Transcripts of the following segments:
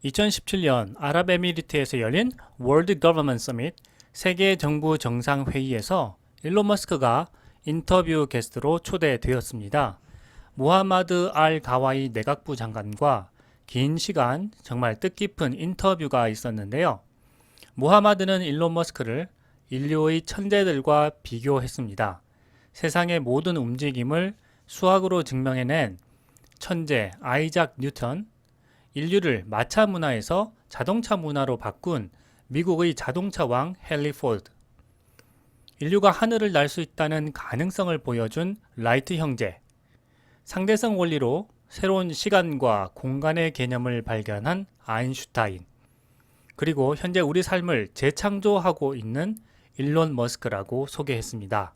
2017년 아랍에미리트에서 열린 월드 거버먼트 서밋 세계 정부 정상회의에서 일론 머스크가 인터뷰 게스트로 초대되었습니다. 무하마드 알 가와이 내각부 장관과 긴 시간 정말 뜻깊은 인터뷰가 있었는데요. 무하마드는 일론 머스크를 인류의 천재들과 비교했습니다. 세상의 모든 움직임을 수학으로 증명해낸 천재 아이작 뉴턴, 인류를 마차 문화에서 자동차 문화로 바꾼 미국의 자동차 왕 헨리 포드, 인류가 하늘을 날 수 있다는 가능성을 보여준 라이트 형제, 상대성 원리로 새로운 시간과 공간의 개념을 발견한 아인슈타인, 그리고 현재 우리 삶을 재창조하고 있는 일론 머스크라고 소개했습니다.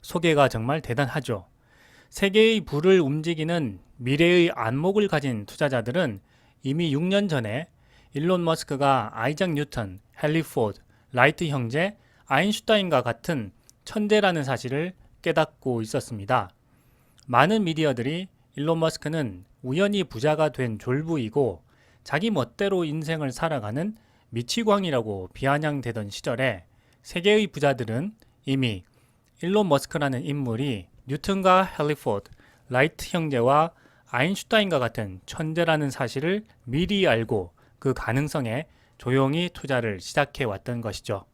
소개가 정말 대단하죠. 세계의 부를 움직이는 미래의 안목을 가진 투자자들은 이미 6년 전에 일론 머스크가 아이작 뉴턴, 헨리 포드, 라이트 형제, 아인슈타인과 같은 천재라는 사실을 깨닫고 있었습니다. 많은 미디어들이 일론 머스크는 우연히 부자가 된 졸부이고 자기 멋대로 인생을 살아가는 미치광이라고 비아냥대던 시절에 세계의 부자들은 이미 일론 머스크라는 인물이 뉴턴과 헨리 포드, 라이트 형제와 아인슈타인과 같은 천재라는 사실을 미리 알고 그 가능성에 조용히 투자를 시작해 왔던 것이죠.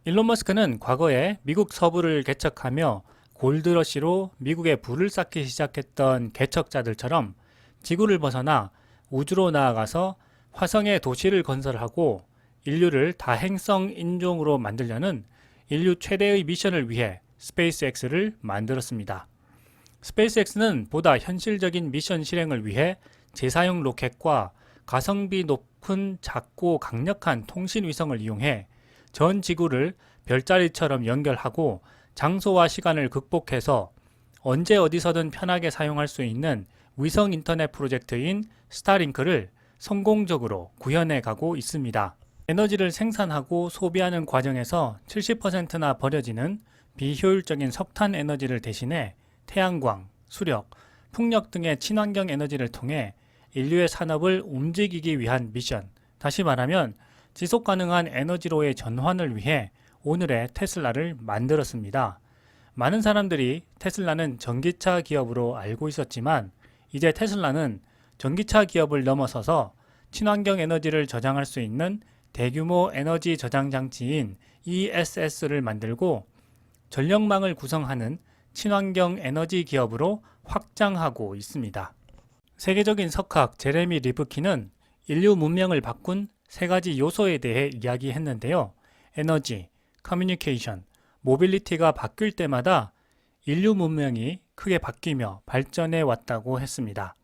일론 머스크는 과거에 미국 서부를 개척하며 골드러시로 미국의 부를 쌓기 시작했던 개척자들처럼 지구를 벗어나 우주로 나아가서 화성에 도시를 건설하고 인류를 다행성 인종으로 만들려는 인류 최대의 미션을 위해 스페이스X를 만들었습니다. 스페이스X는 보다 현실적인 미션 실행을 위해 재사용 로켓과 가성비 높은 작고 강력한 통신 위성을 이용해 전 지구를 별자리처럼 연결하고 장소와 시간을 극복해서 언제 어디서든 편하게 사용할 수 있는 위성 인터넷 프로젝트인 스타링크를 성공적으로 구현해 가고 있습니다. 에너지를 생산하고 소비하는 과정에서 70%나 버려지는 비효율적인 석탄 에너지를 대신해 태양광, 수력, 풍력 등의 친환경 에너지를 통해 인류의 산업을 움직이기 위한 미션, 다시 말하면 지속 가능한 에너지로의 전환을 위해 오늘의 테슬라를 만들었습니다. 많은 사람들이 테슬라는 전기차 기업으로 알고 있었지만 이제 테슬라는 전기차 기업을 넘어서서 친환경 에너지를 저장할 수 있는 대규모 에너지 저장 장치인 ESS를 만들고 전력망을 구성하는 친환경 에너지 기업으로 확장하고 있습니다. 세계적인 석학 제레미 리브킨은 인류 문명을 바꾼 세 가지 요소에 대해 이야기했는데요. 에너지, 커뮤니케이션, 모빌리티가 바뀔 때마다 인류 문명이 크게 바뀌며 발전해 왔다고 했습니다.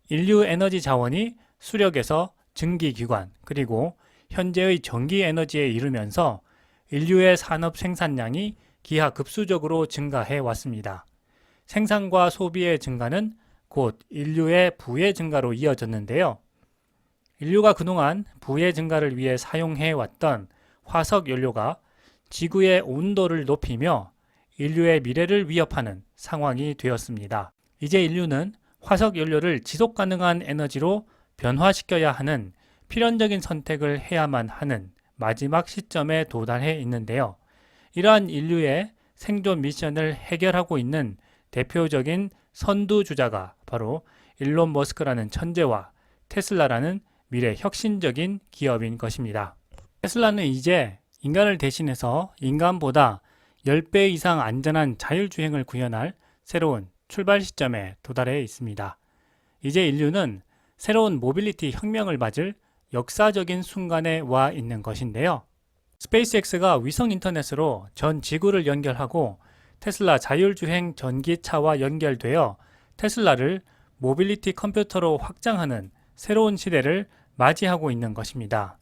인류 에너지 자원이 수력에서 증기기관, 그리고 현재의 전기 에너지에 이르면서 인류의 산업 생산량이 기하급수적으로 증가해 왔습니다. 생산과 소비의 증가는 곧 인류의 부의 증가로 이어졌는데요. 인류가 그동안 부의 증가를 위해 사용해 왔던 화석 연료가 지구의 온도를 높이며 인류의 미래를 위협하는 상황이 되었습니다. 이제 인류는 화석 연료를 지속 가능한 에너지로 변화시켜야 하는 필연적인 선택을 해야만 하는 마지막 시점에 도달해 있는데요. 이러한 인류의 생존 미션을 해결하고 있는 대표적인 선두주자가 바로 일론 머스크라는 천재와 테슬라라는 미래 혁신적인 기업인 것입니다. 테슬라는 이제 인간을 대신해서 인간보다 10배 이상 안전한 자율주행을 구현할 새로운 출발 시점에 도달해 있습니다. 이제 인류는 새로운 모빌리티 혁명을 맞을 역사적인 순간에 와 있는 것인데요. 스페이스X가 위성 인터넷으로 전 지구를 연결하고 테슬라 자율주행 전기차와 연결되어 테슬라를 모빌리티 컴퓨터로 확장하는 새로운 시대를 맞이하고 있는 것입니다.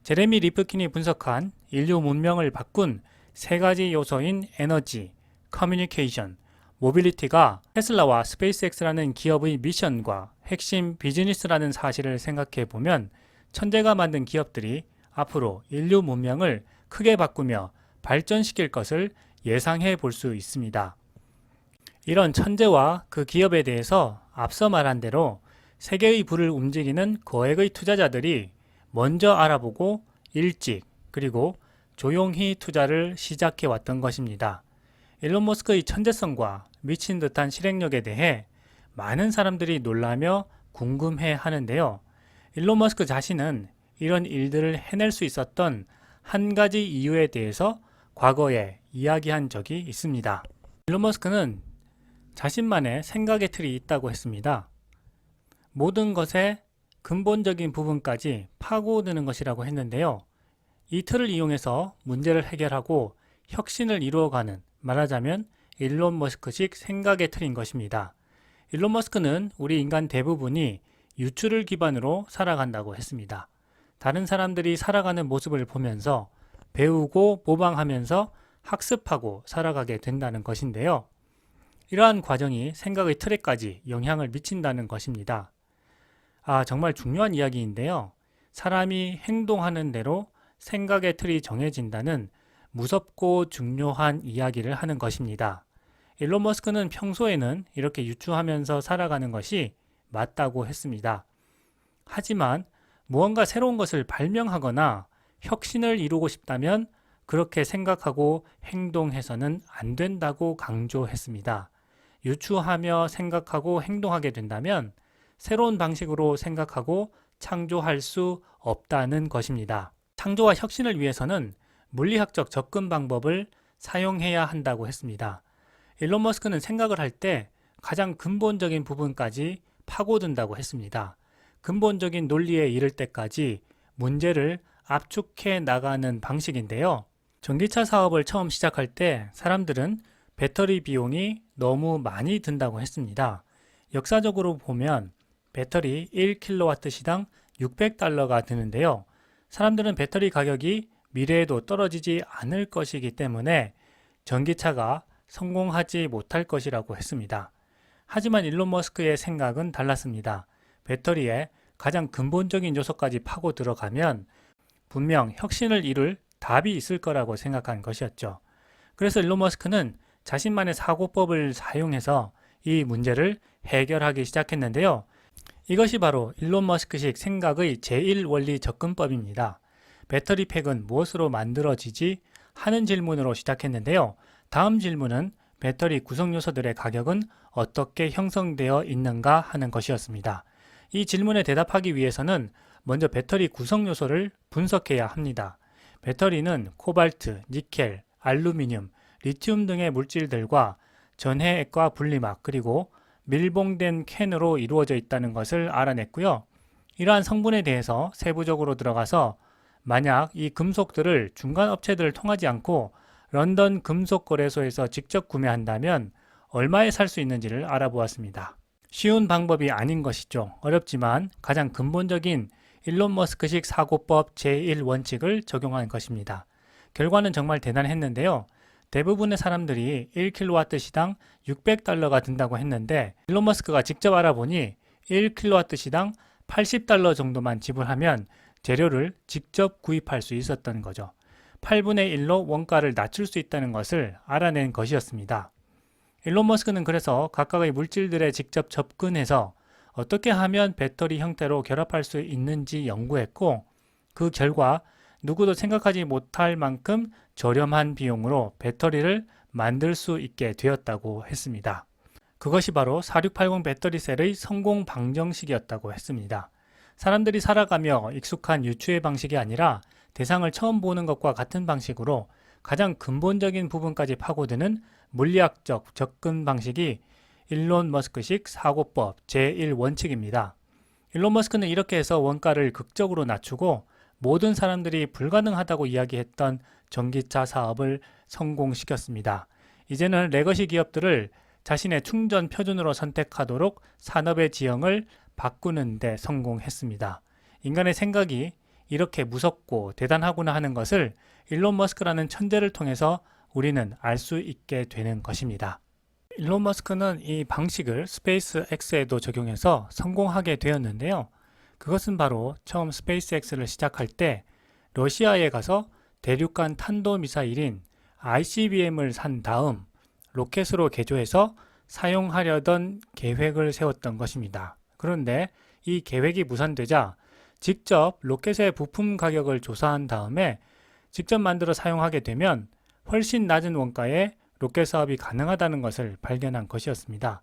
제레미 리프킨이 분석한 인류 문명을 바꾼 세 가지 요소인 에너지, 커뮤니케이션, 모빌리티가 테슬라와 스페이스X라는 기업의 미션과 핵심 비즈니스라는 사실을 생각해 보면 천재가 만든 기업들이 앞으로 인류 문명을 크게 바꾸며 발전시킬 것을 예상해 볼 수 있습니다. 이런 천재와 그 기업에 대해서 앞서 말한 대로 세계의 부를 움직이는 거액의 투자자들이 먼저 알아보고 일찍 그리고 조용히 투자를 시작해 왔던 것입니다. 일론 머스크의 천재성과 미친 듯한 실행력에 대해 많은 사람들이 놀라며 궁금해 하는데요. 일론 머스크 자신은 이런 일들을 해낼 수 있었던 한 가지 이유에 대해서 과거에 이야기한 적이 있습니다. 일론 머스크는 자신만의 생각의 틀이 있다고 했습니다. 모든 것의 근본적인 부분까지 파고드는 것이라고 했는데요. 이 틀을 이용해서 문제를 해결하고 혁신을 이루어가는, 말하자면 일론 머스크식 생각의 틀인 것입니다. 일론 머스크는 우리 인간 대부분이 유추를 기반으로 살아간다고 했습니다. 다른 사람들이 살아가는 모습을 보면서 배우고 모방하면서 학습하고 살아가게 된다는 것인데요. 이러한 과정이 생각의 틀에까지 영향을 미친다는 것입니다. 정말 중요한 이야기인데요. 사람이 행동하는 대로 생각의 틀이 정해진다는 무섭고 중요한 이야기를 하는 것입니다. 일론 머스크는 평소에는 이렇게 유추하면서 살아가는 것이 맞다고 했습니다. 하지만 무언가 새로운 것을 발명하거나 혁신을 이루고 싶다면 그렇게 생각하고 행동해서는 안 된다고 강조했습니다. 유추하며 생각하고 행동하게 된다면 새로운 방식으로 생각하고 창조할 수 없다는 것입니다. 창조와 혁신을 위해서는 물리학적 접근 방법을 사용해야 한다고 했습니다. 일론 머스크는 생각을 할 때 가장 근본적인 부분까지 파고든다고 했습니다. 근본적인 논리에 이를 때까지 문제를 압축해 나가는 방식인데요. 전기차 사업을 처음 시작할 때 사람들은 배터리 비용이 너무 많이 든다고 했습니다. 역사적으로 보면 배터리 1kW시당 600달러가 드는데요. 사람들은 배터리 가격이 미래에도 떨어지지 않을 것이기 때문에 전기차가 성공하지 못할 것이라고 했습니다. 하지만 일론 머스크의 생각은 달랐습니다. 배터리에 가장 근본적인 요소까지 파고 들어가면 분명 혁신을 이룰 답이 있을 거라고 생각한 것이었죠. 그래서 일론 머스크는 자신만의 사고법을 사용해서 이 문제를 해결하기 시작했는데요. 이것이 바로 일론 머스크식 생각의 제1원리 접근법입니다. 배터리 팩은 무엇으로 만들어지지? 하는 질문으로 시작했는데요. 다음 질문은 배터리 구성 요소들의 가격은 어떻게 형성되어 있는가 하는 것이었습니다. 이 질문에 대답하기 위해서는 먼저 배터리 구성 요소를 분석해야 합니다. 배터리는 코발트, 니켈, 알루미늄, 리튬 등의 물질들과 전해액과 분리막 그리고 밀봉된 캔으로 이루어져 있다는 것을 알아냈고요. 이러한 성분에 대해서 세부적으로 들어가서 만약 이 금속들을 중간 업체들을 통하지 않고 런던 금속거래소에서 직접 구매한다면 얼마에 살 수 있는지를 알아보았습니다. 쉬운 방법이 아닌 것이죠. 어렵지만 가장 근본적인 일론 머스크식 사고법 제1원칙을 적용한 것입니다. 결과는 정말 대단했는데요. 대부분의 사람들이 1kW시당 600달러가 든다고 했는데 일론 머스크가 직접 알아보니 1kW시당 80달러 정도만 지불하면 재료를 직접 구입할 수 있었던 거죠. 8분의 1로 원가를 낮출 수 있다는 것을 알아낸 것이었습니다. 일론 머스크는 그래서 각각의 물질들에 직접 접근해서 어떻게 하면 배터리 형태로 결합할 수 있는지 연구했고 그 결과 누구도 생각하지 못할 만큼 저렴한 비용으로 배터리를 만들 수 있게 되었다고 했습니다. 그것이 바로 4680 배터리셀의 성공 방정식이었다고 했습니다. 사람들이 살아가며 익숙한 유추의 방식이 아니라 대상을 처음 보는 것과 같은 방식으로 가장 근본적인 부분까지 파고드는 물리학적 접근 방식이 일론 머스크식 사고법 제1원칙입니다. 일론 머스크는 이렇게 해서 원가를 극적으로 낮추고 모든 사람들이 불가능하다고 이야기했던 전기차 사업을 성공시켰습니다. 이제는 레거시 기업들을 자신의 충전 표준으로 선택하도록 산업의 지형을 바꾸는 데 성공했습니다. 인간의 생각이 이렇게 무섭고 대단하구나 하는 것을 일론 머스크라는 천재를 통해서 우리는 알 수 있게 되는 것입니다. 일론 머스크는 이 방식을 스페이스 X에도 적용해서 성공하게 되었는데요. 그것은 바로 처음 스페이스 X를 시작할 때 러시아에 가서 대륙간 탄도미사일인 ICBM을 산 다음 로켓으로 개조해서 사용하려던 계획을 세웠던 것입니다. 그런데 이 계획이 무산되자 직접 로켓의 부품 가격을 조사한 다음에 직접 만들어 사용하게 되면 훨씬 낮은 원가에 로켓 사업이 가능하다는 것을 발견한 것이었습니다.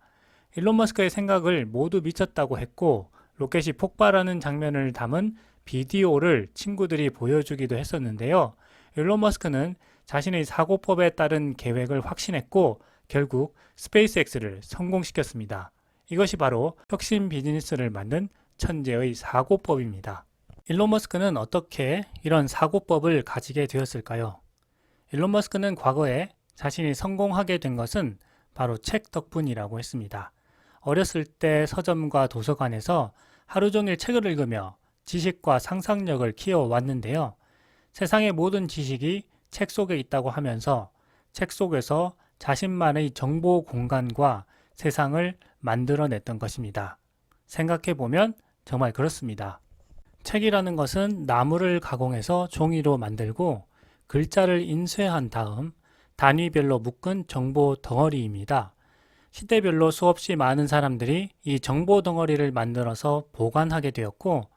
일론 머스크의 생각을 모두 미쳤다고 했고 로켓이 폭발하는 장면을 담은 비디오를 친구들이 보여주기도 했었는데요. 일론 머스크는 자신의 사고법에 따른 계획을 확신했고 결국 스페이스X를 성공시켰습니다. 이것이 바로 혁신 비즈니스를 만든 천재의 사고법입니다. 일론 머스크는 어떻게 이런 사고법을 가지게 되었을까요? 일론 머스크는 과거에 자신이 성공하게 된 것은 바로 책 덕분이라고 했습니다. 어렸을 때 서점과 도서관에서 하루 종일 책을 읽으며 지식과 상상력을 키워왔는데요. 세상의 모든 지식이 책 속에 있다고 하면서 책 속에서 자신만의 정보 공간과 세상을 만들어냈던 것입니다. 생각해보면 정말 그렇습니다. 책이라는 것은 나무를 가공해서 종이로 만들고 글자를 인쇄한 다음 단위별로 묶은 정보 덩어리입니다. 시대별로 수없이 많은 사람들이 이 정보 덩어리를 만들어서 보관하게 되었고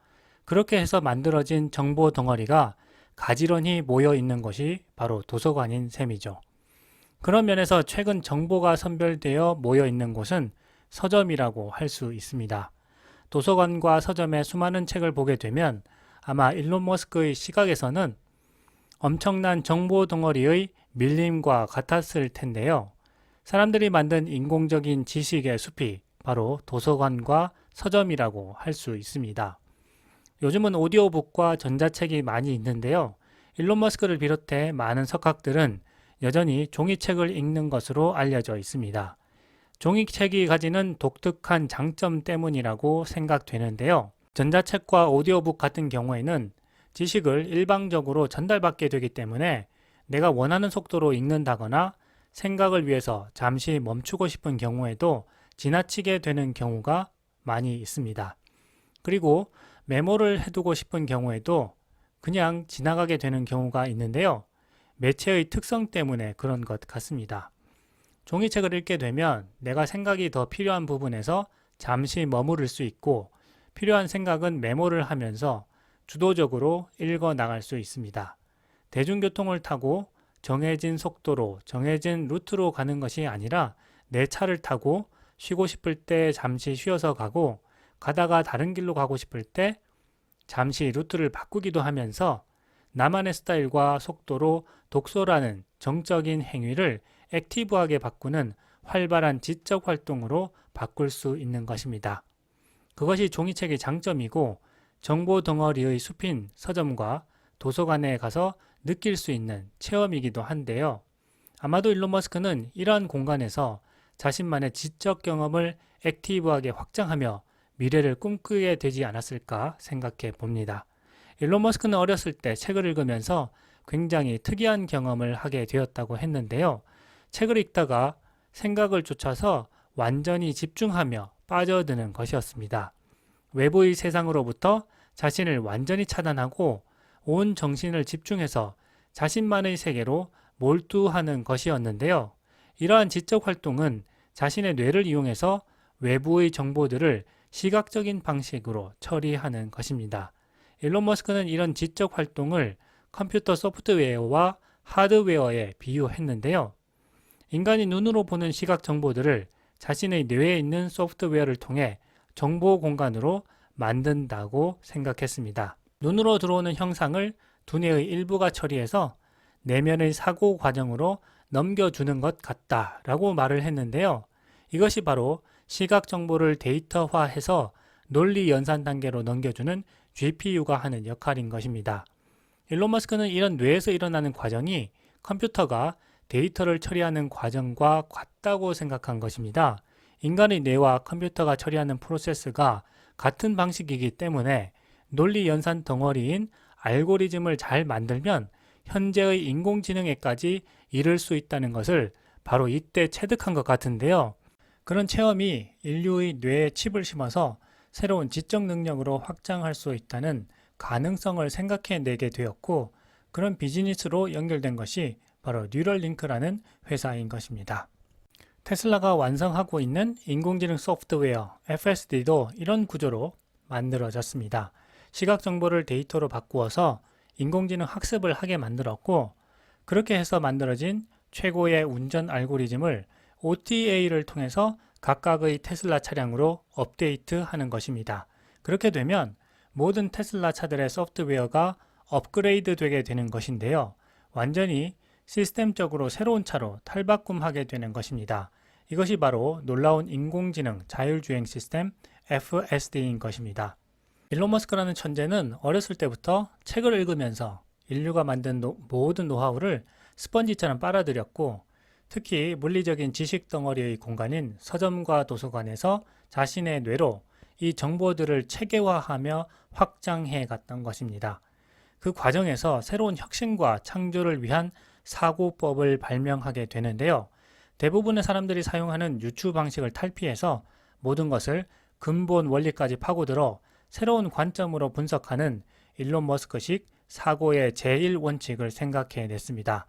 그렇게 해서 만들어진 정보 덩어리가 가지런히 모여 있는 것이 바로 도서관인 셈이죠. 그런 면에서 최근 정보가 선별되어 모여 있는 곳은 서점이라고 할 수 있습니다. 도서관과 서점의 수많은 책을 보게 되면 아마 일론 머스크의 시각에서는 엄청난 정보 덩어리의 밀림과 같았을 텐데요. 사람들이 만든 인공적인 지식의 숲이 바로 도서관과 서점이라고 할 수 있습니다. 요즘은 오디오북과 전자책이 많이 있는데요. 일론 머스크를 비롯해 많은 석학들은 여전히 종이책을 읽는 것으로 알려져 있습니다. 종이책이 가지는 독특한 장점 때문이라고 생각되는데요. 전자책과 오디오북 같은 경우에는 지식을 일방적으로 전달받게 되기 때문에 내가 원하는 속도로 읽는다거나 생각을 위해서 잠시 멈추고 싶은 경우에도 지나치게 되는 경우가 많이 있습니다. 그리고 메모를 해두고 싶은 경우에도 그냥 지나가게 되는 경우가 있는데요. 매체의 특성 때문에 그런 것 같습니다. 종이책을 읽게 되면 내가 생각이 더 필요한 부분에서 잠시 머무를 수 있고 필요한 생각은 메모를 하면서 주도적으로 읽어 나갈 수 있습니다. 대중교통을 타고 정해진 속도로 정해진 루트로 가는 것이 아니라 내 차를 타고 쉬고 싶을 때 잠시 쉬어서 가고 가다가 다른 길로 가고 싶을 때 잠시 루트를 바꾸기도 하면서 나만의 스타일과 속도로 독서라는 정적인 행위를 액티브하게 바꾸는 활발한 지적 활동으로 바꿀 수 있는 것입니다. 그것이 종이책의 장점이고 정보 덩어리의 숲인 서점과 도서관에 가서 느낄 수 있는 체험이기도 한데요. 아마도 일론 머스크는 이러한 공간에서 자신만의 지적 경험을 액티브하게 확장하며 미래를 꿈꾸게 되지 않았을까 생각해 봅니다. 일론 머스크는 어렸을 때 책을 읽으면서 굉장히 특이한 경험을 하게 되었다고 했는데요. 책을 읽다가 생각을 쫓아서 완전히 집중하며 빠져드는 것이었습니다. 외부의 세상으로부터 자신을 완전히 차단하고 온 정신을 집중해서 자신만의 세계로 몰두하는 것이었는데요. 이러한 지적 활동은 자신의 뇌를 이용해서 외부의 정보들을 시각적인 방식으로 처리하는 것입니다. 일론 머스크는 이런 지적 활동을 컴퓨터 소프트웨어와 하드웨어에 비유했는데요. 인간이 눈으로 보는 시각 정보들을 자신의 뇌에 있는 소프트웨어를 통해 정보 공간으로 만든다고 생각했습니다. 눈으로 들어오는 형상을 두뇌의 일부가 처리해서 내면의 사고 과정으로 넘겨주는 것 같다라고 말을 했는데요. 이것이 바로 시각 정보를 데이터화해서 논리 연산 단계로 넘겨주는 GPU가 하는 역할인 것입니다. 일론 머스크는 이런 뇌에서 일어나는 과정이 컴퓨터가 데이터를 처리하는 과정과 같다고 생각한 것입니다. 인간의 뇌와 컴퓨터가 처리하는 프로세스가 같은 방식이기 때문에 논리 연산 덩어리인 알고리즘을 잘 만들면 현재의 인공지능에까지 이를 수 있다는 것을 바로 이때 체득한 것 같은데요. 그런 체험이 인류의 뇌에 칩을 심어서 새로운 지적 능력으로 확장할 수 있다는 가능성을 생각해내게 되었고 그런 비즈니스로 연결된 것이 바로 뉴럴링크라는 회사인 것입니다. 테슬라가 완성하고 있는 인공지능 소프트웨어 FSD도 이런 구조로 만들어졌습니다. 시각 정보를 데이터로 바꾸어서 인공지능 학습을 하게 만들었고, 그렇게 해서 만들어진 최고의 운전 알고리즘을 OTA를 통해서 각각의 테슬라 차량으로 업데이트하는 것입니다. 그렇게 되면 모든 테슬라 차들의 소프트웨어가 업그레이드 되게 되는 것인데요. 완전히 시스템적으로 새로운 차로 탈바꿈하게 되는 것입니다. 이것이 바로 놀라운 인공지능 자율주행 시스템 FSD인 것입니다. 일론 머스크라는 천재는 어렸을 때부터 책을 읽으면서 인류가 만든 모든 노하우를 스펀지처럼 빨아들였고, 특히 물리적인 지식 덩어리의 공간인 서점과 도서관에서 자신의 뇌로 이 정보들을 체계화하며 확장해 갔던 것입니다. 그 과정에서 새로운 혁신과 창조를 위한 사고법을 발명하게 되는데요. 대부분의 사람들이 사용하는 유추 방식을 탈피해서 모든 것을 근본 원리까지 파고들어 새로운 관점으로 분석하는 일론 머스크식 사고의 제1원칙을 생각해 냈습니다.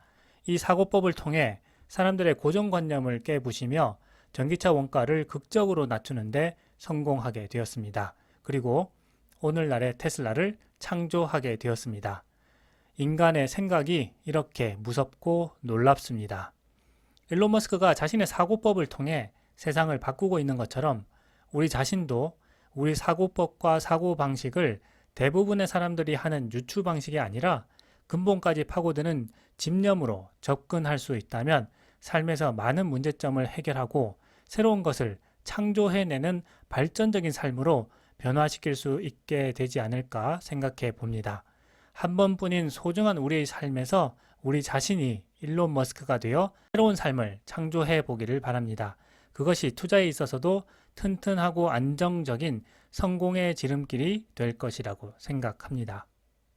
이 사고법을 통해 사람들의 고정관념을 깨부시며 전기차 원가를 극적으로 낮추는데 성공하게 되었습니다. 그리고 오늘날의 테슬라를 창조하게 되었습니다. 인간의 생각이 이렇게 무섭고 놀랍습니다. 일론 머스크가 자신의 사고법을 통해 세상을 바꾸고 있는 것처럼 우리 자신도 우리 사고법과 사고방식을 대부분의 사람들이 하는 유추 방식이 아니라 근본까지 파고드는 집념으로 접근할 수 있다면 삶에서 많은 문제점을 해결하고 새로운 것을 창조해내는 발전적인 삶으로 변화시킬 수 있게 되지 않을까 생각해 봅니다. 한 번뿐인 소중한 우리의 삶에서 우리 자신이 일론 머스크가 되어 새로운 삶을 창조해 보기를 바랍니다. 그것이 투자에 있어서도 튼튼하고 안정적인 성공의 지름길이 될 것이라고 생각합니다.